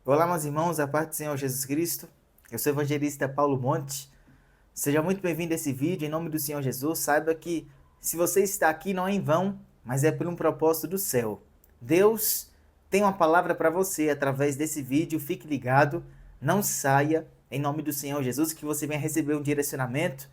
Olá, meus irmãos, a paz do Senhor Jesus Cristo. Eu sou o evangelista Paulo Monte. Seja muito bem-vindo a esse vídeo, em nome do Senhor Jesus. Saiba que se você está aqui não é em vão, mas é por um propósito do céu. Deus tem uma palavra para você através desse vídeo. Fique ligado, não saia, em nome do Senhor Jesus, que você venha receber um direcionamento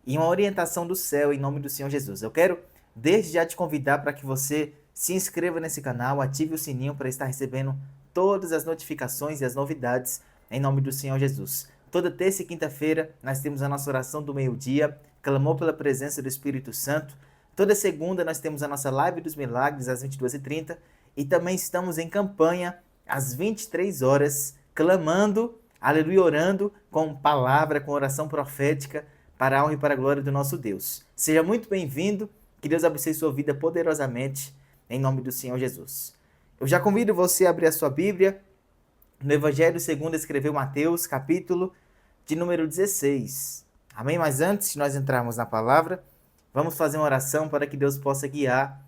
e uma orientação do céu, em nome do Senhor Jesus. Eu quero desde já te convidar para que você se inscreva nesse canal, ative o sininho para estar recebendo todas as notificações e as novidades em nome do Senhor Jesus. Toda terça e quinta-feira nós temos a nossa oração do meio-dia, clamor pela presença do Espírito Santo. Toda segunda nós temos a nossa live dos milagres às 22h30 e também estamos em campanha às 23 horas, clamando, aleluia, orando com palavra, com oração profética para a honra e para a glória do nosso Deus. Seja muito bem-vindo, que Deus abençoe sua vida poderosamente, em nome do Senhor Jesus. Eu já convido você a abrir a sua Bíblia no Evangelho segundo escreveu Mateus, capítulo de número 16. Amém? Mas antes de nós entrarmos na palavra, vamos fazer uma oração para que Deus possa guiar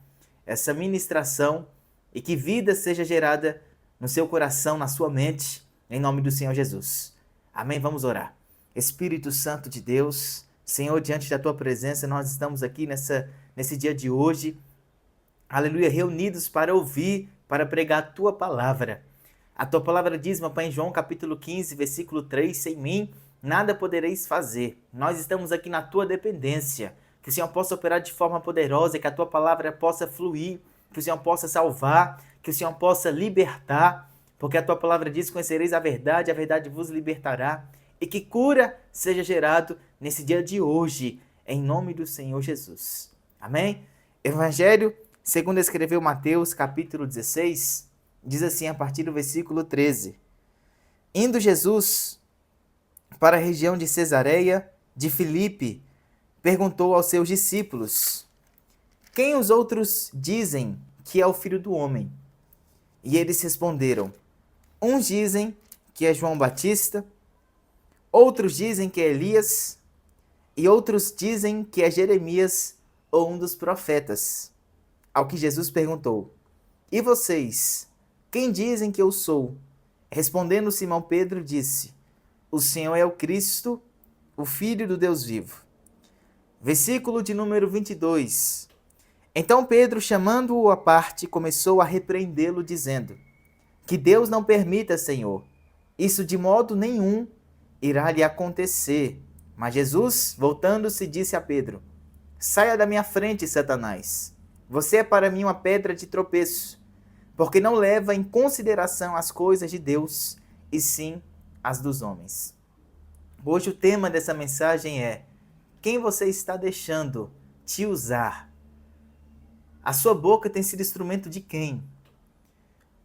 essa ministração e que vida seja gerada no seu coração, na sua mente, em nome do Senhor Jesus. Amém? Vamos orar. Espírito Santo de Deus, Senhor, diante da tua presença, nós estamos aqui nesse dia de hoje, aleluia, reunidos para ouvir, para pregar a tua palavra. A tua palavra diz, meu Pai, em João capítulo 15, versículo 3, sem mim nada podereis fazer. Nós estamos aqui na tua dependência. Que o Senhor possa operar de forma poderosa, que a tua palavra possa fluir, que o Senhor possa salvar, que o Senhor possa libertar, porque a tua palavra diz, conhecereis a verdade vos libertará. E que cura seja gerado nesse dia de hoje, em nome do Senhor Jesus. Amém? Evangelho, segundo escreveu Mateus, capítulo 16, diz assim a partir do versículo 13. Indo Jesus para a região de Cesareia de Filipe, perguntou aos seus discípulos: quem os outros dizem que é o Filho do Homem? E eles responderam: uns dizem que é João Batista, outros dizem que é Elias, e outros dizem que é Jeremias ou um dos profetas. Ao que Jesus perguntou: e vocês, quem dizem que eu sou? Respondendo Simão Pedro, disse: o Senhor é o Cristo, o Filho do Deus vivo. Versículo de número 22. Então Pedro, chamando-o à parte, começou a repreendê-lo, dizendo: que Deus não permita, Senhor, isso de modo nenhum irá lhe acontecer. Mas Jesus, voltando-se, disse a Pedro: saia da minha frente, Satanás. Você é para mim uma pedra de tropeço, porque não leva em consideração as coisas de Deus, e sim as dos homens. Hoje o tema dessa mensagem é: quem você está deixando te usar? A sua boca tem sido instrumento de quem?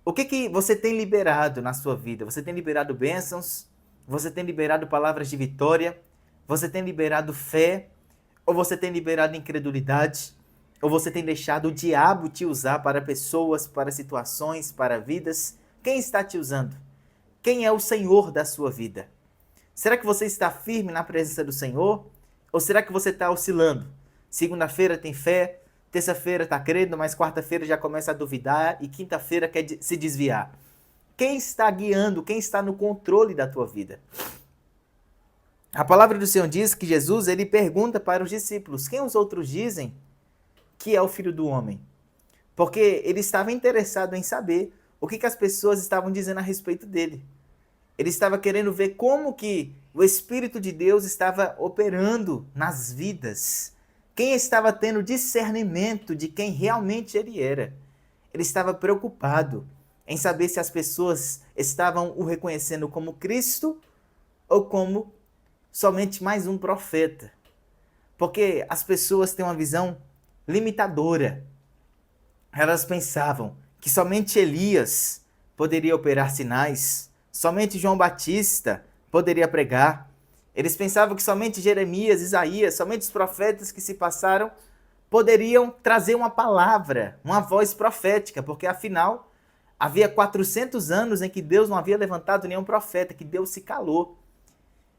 O que você tem liberado na sua vida? Você tem liberado bênçãos? Você tem liberado palavras de vitória? Você tem liberado fé? Ou você tem liberado incredulidade? Ou você tem deixado o diabo te usar para pessoas, para situações, para vidas? Quem está te usando? Quem é o Senhor da sua vida? Será que você está firme na presença do Senhor? Ou será que você está oscilando? Segunda-feira tem fé, terça-feira está crendo, mas quarta-feira já começa a duvidar e quinta-feira quer se desviar. Quem está guiando? Quem está no controle da tua vida? A palavra do Senhor diz que Jesus ele pergunta para os discípulos: quem os outros dizem que é o Filho do Homem? Porque ele estava interessado em saber o que as pessoas estavam dizendo a respeito dele. Ele estava querendo ver como que o Espírito de Deus estava operando nas vidas. Quem estava tendo discernimento de quem realmente ele era. Ele estava preocupado em saber se as pessoas estavam o reconhecendo como Cristo ou como somente mais um profeta. Porque as pessoas têm uma visão limitadora. Elas pensavam que somente Elias poderia operar sinais, somente João Batista poderia pregar. Eles pensavam que somente Jeremias, Isaías, somente os profetas que se passaram poderiam trazer uma palavra, uma voz profética, porque afinal havia 400 anos em que Deus não havia levantado nenhum profeta, que Deus se calou.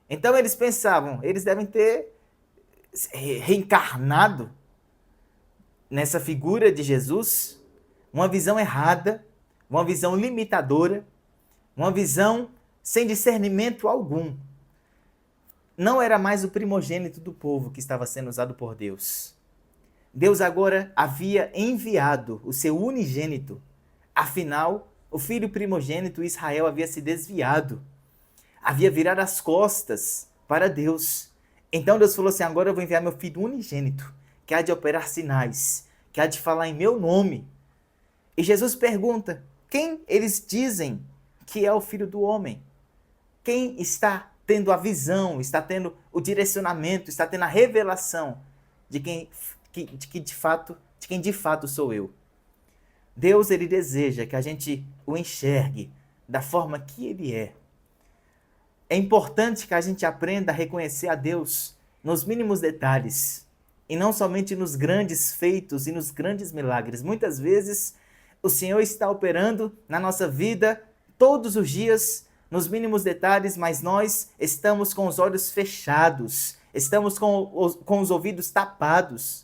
Então eles pensavam, eles devem ter reencarnado nessa figura de Jesus, uma visão errada, uma visão limitadora, Uma visão sem discernimento algum. Não era mais o primogênito do povo que estava sendo usado por Deus. Deus agora havia enviado o seu unigênito. Afinal, o filho primogênito Israel havia se desviado. Havia virado as costas para Deus. Então Deus falou assim, agora eu vou enviar meu filho unigênito, que há de operar sinais, que há de falar em meu nome. E Jesus pergunta, quem eles dizem que é o filho do homem? Quem está tendo a visão, está tendo o direcionamento, está tendo a revelação de quem de fato sou eu? Deus, ele deseja que a gente o enxergue da forma que ele é. É importante que a gente aprenda a reconhecer a Deus nos mínimos detalhes e não somente nos grandes feitos e nos grandes milagres. Muitas vezes o Senhor está operando na nossa vida todos os dias nos mínimos detalhes, mas nós estamos com os olhos fechados, estamos com os ouvidos tapados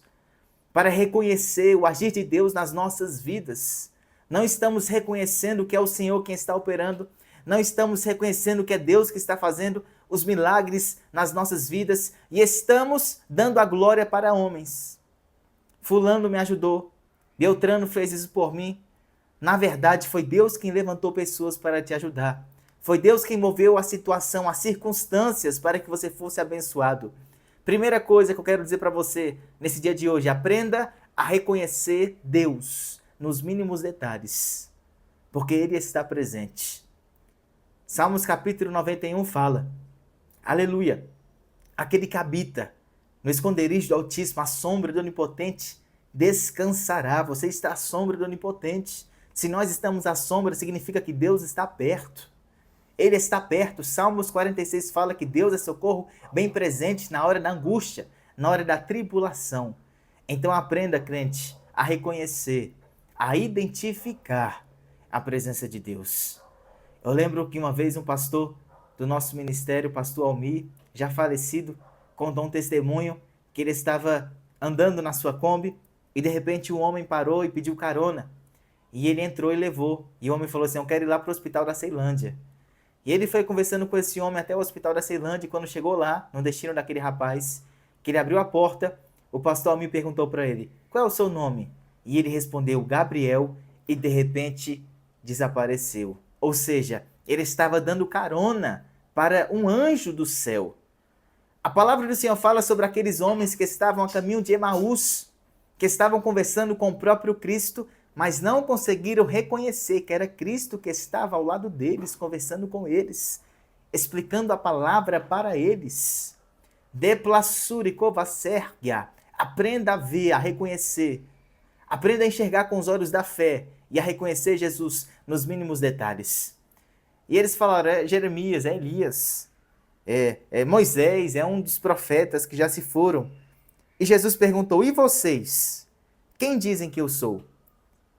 para reconhecer o agir de Deus nas nossas vidas. Não estamos reconhecendo que é o Senhor quem está operando, não estamos reconhecendo que é Deus que está fazendo os milagres nas nossas vidas e estamos dando a glória para homens. Fulano me ajudou, Beltrano fez isso por mim. Na verdade, foi Deus quem levantou pessoas para te ajudar. Foi Deus quem moveu a situação, as circunstâncias para que você fosse abençoado. Primeira coisa que eu quero dizer para você nesse dia de hoje, aprenda a reconhecer Deus nos mínimos detalhes, porque Ele está presente. Salmos capítulo 91 fala, aleluia, aquele que habita no esconderijo do Altíssimo, à sombra do Onipotente, descansará. Você está à sombra do Onipotente. Se nós estamos à sombra, significa que Deus está perto. Ele está perto. Salmos 46 fala que Deus é socorro bem presente na hora da angústia, na hora da tribulação. Então aprenda, crente, a reconhecer, a identificar a presença de Deus. Eu lembro que uma vez um pastor do nosso ministério, o pastor Almir, já falecido, contou um testemunho que ele estava andando na sua Kombi e de repente um homem parou e pediu carona. E ele entrou e levou. E o homem falou assim, eu quero ir lá para o hospital da Ceilândia. E ele foi conversando com esse homem até o hospital da Ceilândia, e quando chegou lá, no destino daquele rapaz, que ele abriu a porta, o pastor Almir perguntou para ele, qual é o seu nome? E ele respondeu, Gabriel, e de repente desapareceu. Ou seja, ele estava dando carona para um anjo do céu. A palavra do Senhor fala sobre aqueles homens que estavam a caminho de Emaús, que estavam conversando com o próprio Cristo, mas não conseguiram reconhecer que era Cristo que estava ao lado deles, conversando com eles, explicando a palavra para eles. Deplasurikovasergia. Aprenda a ver, a reconhecer. Aprenda a enxergar com os olhos da fé e a reconhecer Jesus nos mínimos detalhes. E eles falaram, é Jeremias, é Elias, é Moisés, é um dos profetas que já se foram. E Jesus perguntou, e vocês? Quem dizem que eu sou?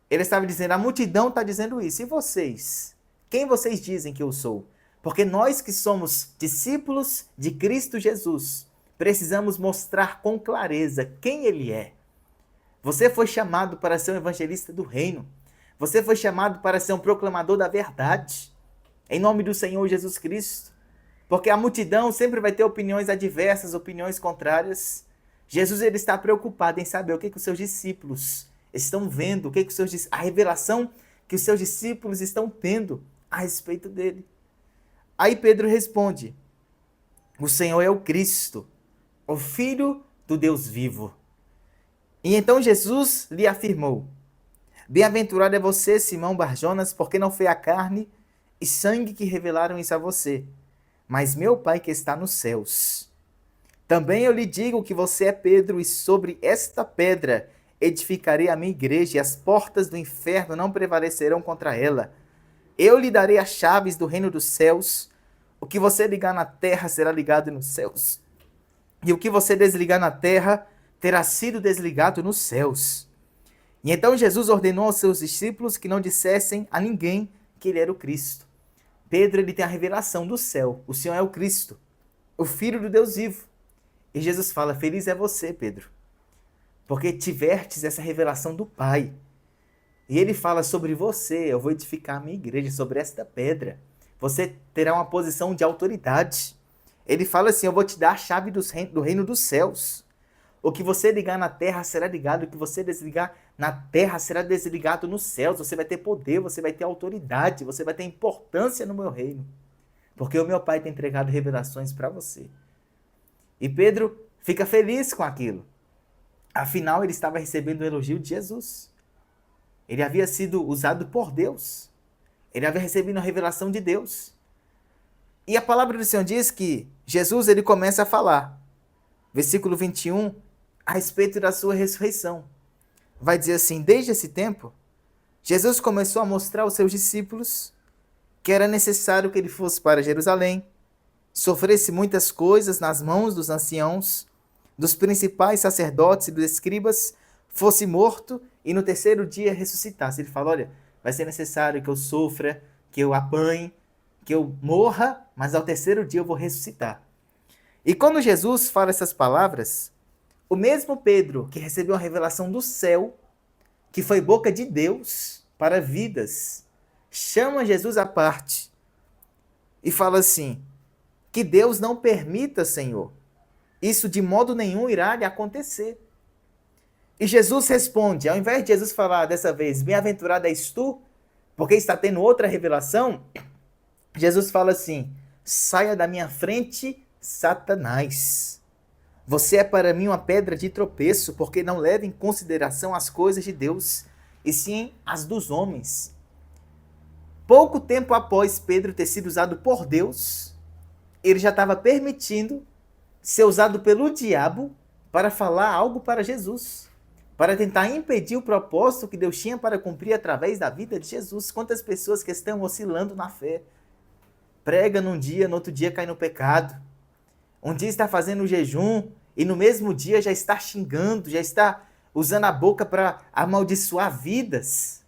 Ele estava dizendo, a multidão está dizendo isso. E vocês? Quem vocês dizem que eu sou? Porque nós que somos discípulos de Cristo Jesus, precisamos mostrar com clareza quem Ele é. Você foi chamado para ser um evangelista do reino. Você foi chamado para ser um proclamador da verdade. Em nome do Senhor Jesus Cristo. Porque a multidão sempre vai ter opiniões adversas, opiniões contrárias. Jesus ele está preocupado em saber o que os seus discípulos estão vendo, a revelação que os seus discípulos estão tendo a respeito dele. Aí Pedro responde, o Senhor é o Cristo, o Filho do Deus vivo. E então Jesus lhe afirmou, bem-aventurado é você, Simão Barjonas, porque não foi a carne e sangue que revelaram isso a você, mas meu Pai que está nos céus. Também eu lhe digo que você é Pedro, e sobre esta pedra edificarei a minha igreja, e as portas do inferno não prevalecerão contra ela. Eu lhe darei as chaves do reino dos céus. O que você ligar na terra será ligado nos céus, e o que você desligar na terra terá sido desligado nos céus. E então Jesus ordenou aos seus discípulos que não dissessem a ninguém que ele era o Cristo. Pedro ele tem a revelação do céu. O Senhor é o Cristo, o Filho do Deus vivo. E Jesus fala, feliz é você, Pedro, porque tivertes essa revelação do Pai. E ele fala sobre você, eu vou edificar a minha igreja sobre esta pedra. você terá uma posição de autoridade. Ele fala assim: eu vou te dar a chave do reino dos céus. O que você ligar na terra será ligado, o que você desligar na terra será desligado nos céus. Você vai ter poder, você vai ter autoridade, você vai ter importância no meu reino. Porque o meu Pai tem entregado revelações para você. E Pedro fica feliz com aquilo. Afinal, ele estava recebendo o elogio de Jesus. Ele havia sido usado por Deus. Ele havia recebido a revelação de Deus. E a palavra do Senhor diz que Jesus ele começa a falar. Versículo 21, a respeito da sua ressurreição. Vai dizer assim: desde esse tempo, Jesus começou a mostrar aos seus discípulos que era necessário que ele fosse para Jerusalém, sofresse muitas coisas nas mãos dos anciãos, dos principais sacerdotes e dos escribas, fosse morto e no terceiro dia ressuscitasse. Ele fala: olha, vai ser necessário que eu sofra, que eu apanhe, que eu morra, mas ao terceiro dia eu vou ressuscitar. E quando Jesus fala essas palavras, o mesmo Pedro que recebeu a revelação do céu, que foi boca de Deus para vidas, chama Jesus à parte e fala assim: que Deus não permita, Senhor, isso de modo nenhum irá lhe acontecer. E Jesus responde, ao invés de Jesus falar dessa vez: bem-aventurado és tu, porque está tendo outra revelação, Jesus fala assim: saia da minha frente, Satanás. Você é para mim uma pedra de tropeço, porque não leva em consideração as coisas de Deus, e sim as dos homens. Pouco tempo após Pedro ter sido usado por Deus, ele já estava permitindo ser usado pelo diabo para falar algo para Jesus, para tentar impedir o propósito que Deus tinha para cumprir através da vida de Jesus. Quantas pessoas que estão oscilando na fé, prega num dia, no outro dia cai no pecado, um dia está fazendo jejum e no mesmo dia já está xingando, já está usando a boca para amaldiçoar vidas.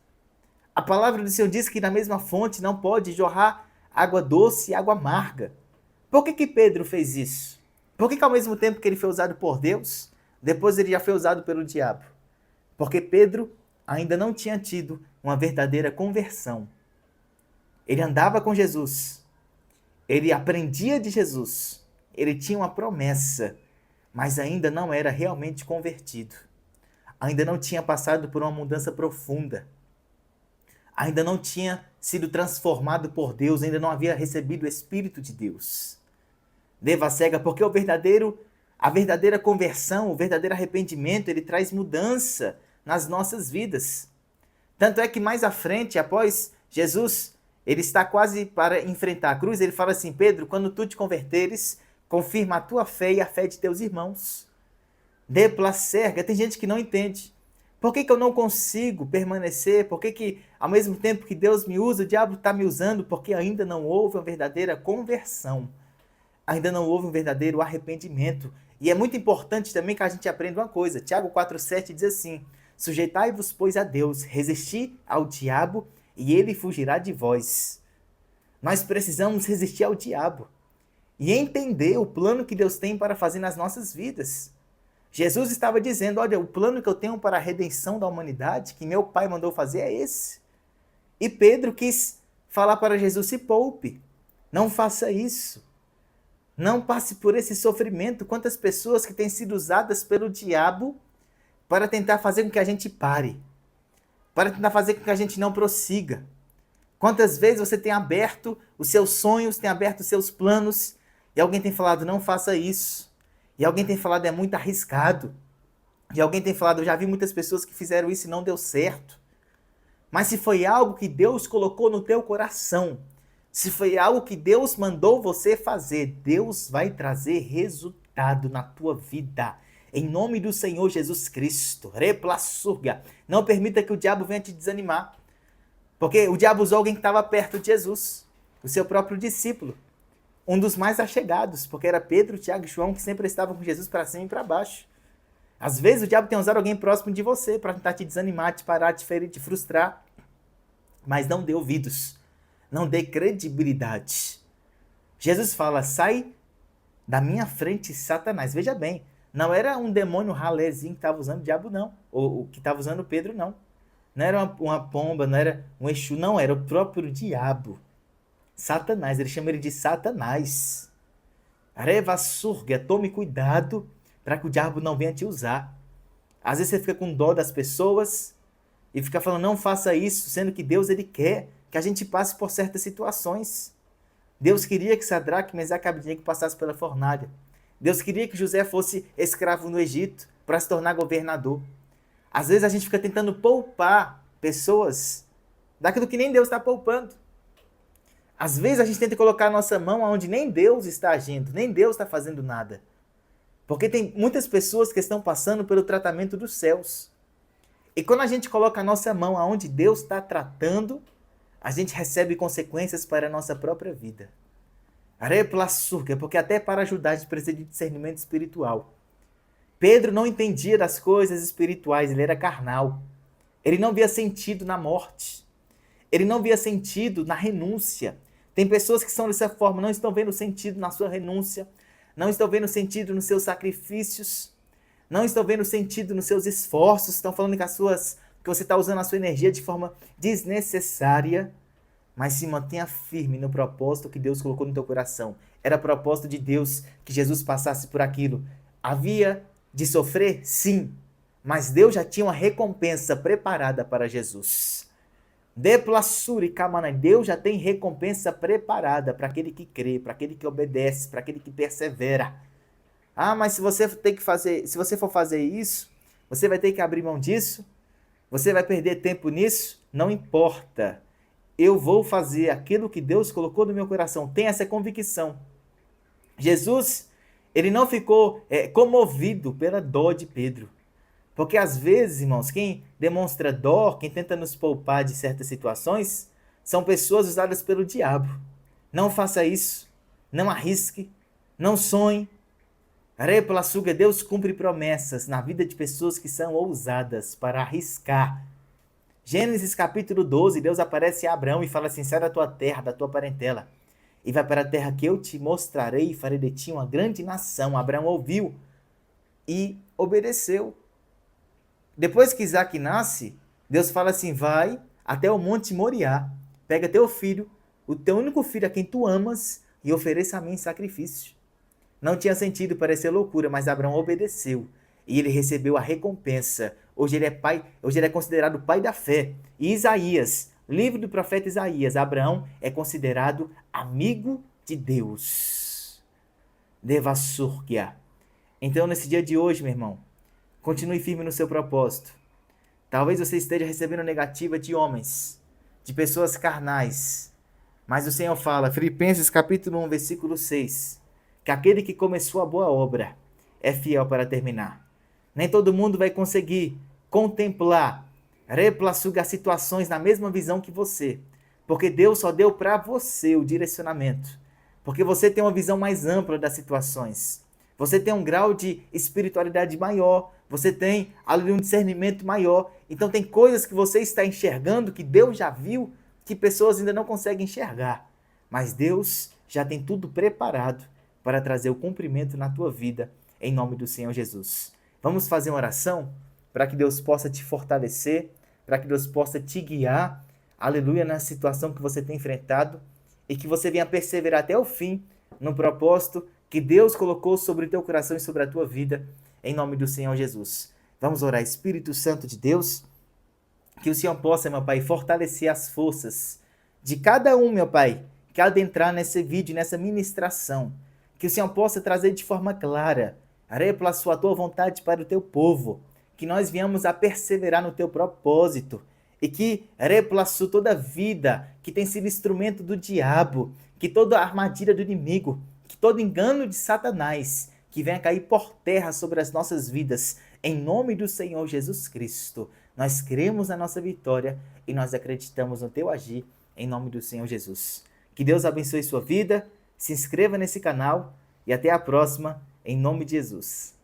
A palavra do Senhor diz que na mesma fonte não pode jorrar água doce e água amarga. Por que Pedro fez isso? Por que ao mesmo tempo que ele foi usado por Deus, depois ele já foi usado pelo diabo? Porque Pedro ainda não tinha tido uma verdadeira conversão. Ele andava com Jesus, ele aprendia de Jesus, ele tinha uma promessa, mas ainda não era realmente convertido. Ainda não tinha passado por uma mudança profunda. Ainda não tinha sido transformado por Deus, ainda não havia recebido o Espírito de Deus. Deva cega, porque a verdadeira conversão, o verdadeiro arrependimento, ele traz mudança nas nossas vidas. Tanto é que mais à frente, após Jesus, ele está quase para enfrentar a cruz, ele fala assim: Pedro, quando tu te converteres, confirma a tua fé e a fé de teus irmãos. Deplacerga, tem gente que não entende. Por que eu não consigo permanecer? Por que ao mesmo tempo que Deus me usa, o diabo está me usando? Porque ainda não houve uma verdadeira conversão. Ainda não houve um verdadeiro arrependimento. E é muito importante também que a gente aprenda uma coisa. Tiago 4,7 diz assim: sujeitai-vos, pois, a Deus, resisti ao diabo e ele fugirá de vós. Nós precisamos resistir ao diabo e entender o plano que Deus tem para fazer nas nossas vidas. Jesus estava dizendo: olha, o plano que eu tenho para a redenção da humanidade, que meu Pai mandou fazer, é esse. E Pedro quis falar para Jesus: se poupe, não faça isso. Não passe por esse sofrimento. Quantas pessoas que têm sido usadas pelo diabo para tentar fazer com que a gente pare, para tentar fazer com que a gente não prossiga. Quantas vezes você tem aberto os seus sonhos, tem aberto os seus planos, e alguém tem falado: não faça isso. E alguém tem falado: é muito arriscado. E alguém tem falado: eu já vi muitas pessoas que fizeram isso e não deu certo. Mas se foi algo que Deus colocou no teu coração, se foi algo que Deus mandou você fazer, Deus vai trazer resultado na tua vida. Em nome do Senhor Jesus Cristo. Replassurga. Não permita que o diabo venha te desanimar. Porque o diabo usou alguém que estava perto de Jesus, o seu próprio discípulo. Um dos mais achegados, porque era Pedro, Tiago e João, que sempre estavam com Jesus para cima e para baixo. Às vezes o diabo tem usado alguém próximo de você para tentar te desanimar, te parar, te ferir, te frustrar. Mas não dê ouvidos. Não dê credibilidade. Jesus fala: sai da minha frente, Satanás. Veja bem, não era um demônio ralézinho que estava usando o diabo, não. Ou que estava usando Pedro, não. Não era uma pomba, não era um Exu, não. Era o próprio diabo. Satanás, ele chama ele de Satanás. Reva surga, tome cuidado para que o diabo não venha te usar. Às vezes você fica com dó das pessoas e fica falando, não faça isso, sendo que Deus ele quer que a gente passe por certas situações. Deus queria que Sadraque, Mesaque e Abednego passassem pela fornalha. Deus queria que José fosse escravo no Egito para se tornar governador. Às vezes a gente fica tentando poupar pessoas daquilo que nem Deus está poupando. Às vezes a gente tenta colocar a nossa mão onde nem Deus está agindo, nem Deus está fazendo nada. Porque tem muitas pessoas que estão passando pelo tratamento dos céus. E quando a gente coloca a nossa mão aonde Deus está tratando, a gente recebe consequências para a nossa própria vida. Replaçurca, porque até para ajudar a gente precisa de discernimento espiritual. Pedro não entendia das coisas espirituais, ele era carnal. Ele não via sentido na morte. Ele não via sentido na renúncia. Tem pessoas que são dessa forma, não estão vendo sentido na sua renúncia, não estão vendo sentido nos seus sacrifícios, não estão vendo sentido nos seus esforços, estão falando que você está usando a sua energia de forma desnecessária, mas se mantenha firme no propósito que Deus colocou no teu coração. Era propósito de Deus que Jesus passasse por aquilo. Havia de sofrer? Sim, mas Deus já tinha uma recompensa preparada para Jesus. Deplassura e Kamanai, Deus já tem recompensa preparada para aquele que crê, para aquele que obedece, para aquele que persevera. Ah, mas se você for fazer isso, você vai ter que abrir mão disso, você vai perder tempo nisso, não importa. Eu vou fazer aquilo que Deus colocou no meu coração. Tenha essa convicção. Jesus, ele não ficou comovido pela dor de Pedro. Porque às vezes, irmãos, quem demonstra dó, quem tenta nos poupar de certas situações, são pessoas usadas pelo diabo. Não faça isso, não arrisque, não sonhe. Replaçuga, Deus cumpre promessas na vida de pessoas que são ousadas para arriscar. Gênesis capítulo 12, Deus aparece a Abraão e fala assim, sai da tua terra, da tua parentela, e vai para a terra que eu te mostrarei e farei de ti uma grande nação. Abraão ouviu e obedeceu. Depois que Isaac nasce, Deus fala assim, vai até o monte Moriá, pega teu filho, o teu único filho a quem tu amas, e ofereça a mim em sacrifício. Não tinha sentido, parecer loucura, mas Abraão obedeceu, e ele recebeu a recompensa. Hoje ele é considerado o pai da fé. E Isaías, livro do profeta Isaías, Abraão é considerado amigo de Deus. Devassurkia. Então, nesse dia de hoje, meu irmão, continue firme no seu propósito. Talvez você esteja recebendo negativa de homens, de pessoas carnais. Mas o Senhor fala, Filipenses capítulo 1, versículo 6, que aquele que começou a boa obra é fiel para terminar. Nem todo mundo vai conseguir contemplar, replaçugar situações na mesma visão que você. Porque Deus só deu para você o direcionamento. Porque você tem uma visão mais ampla das situações. Você tem um grau de espiritualidade maior, você tem ali um discernimento maior. Então tem coisas que você está enxergando que Deus já viu, que pessoas ainda não conseguem enxergar. Mas Deus já tem tudo preparado para trazer o cumprimento na tua vida, em nome do Senhor Jesus. Vamos fazer uma oração para que Deus possa te fortalecer, para que Deus possa te guiar, aleluia, na situação que você tem enfrentado e que você venha perseverar até o fim no propósito que Deus colocou sobre o teu coração e sobre a tua vida, em nome do Senhor Jesus. Vamos orar, Espírito Santo de Deus, que o Senhor possa, meu Pai, fortalecer as forças de cada um, meu Pai, que adentrar nesse vídeo, nessa ministração, que o Senhor possa trazer de forma clara, pela sua tua vontade para o teu povo, que nós venhamos a perseverar no teu propósito, e que replaçou toda vida que tem sido instrumento do diabo, que toda armadilha do inimigo, que todo engano de Satanás, que venha cair por terra sobre as nossas vidas, em nome do Senhor Jesus Cristo. Nós cremos na nossa vitória e nós acreditamos no teu agir, em nome do Senhor Jesus. Que Deus abençoe sua vida, se inscreva nesse canal e até a próxima, em nome de Jesus.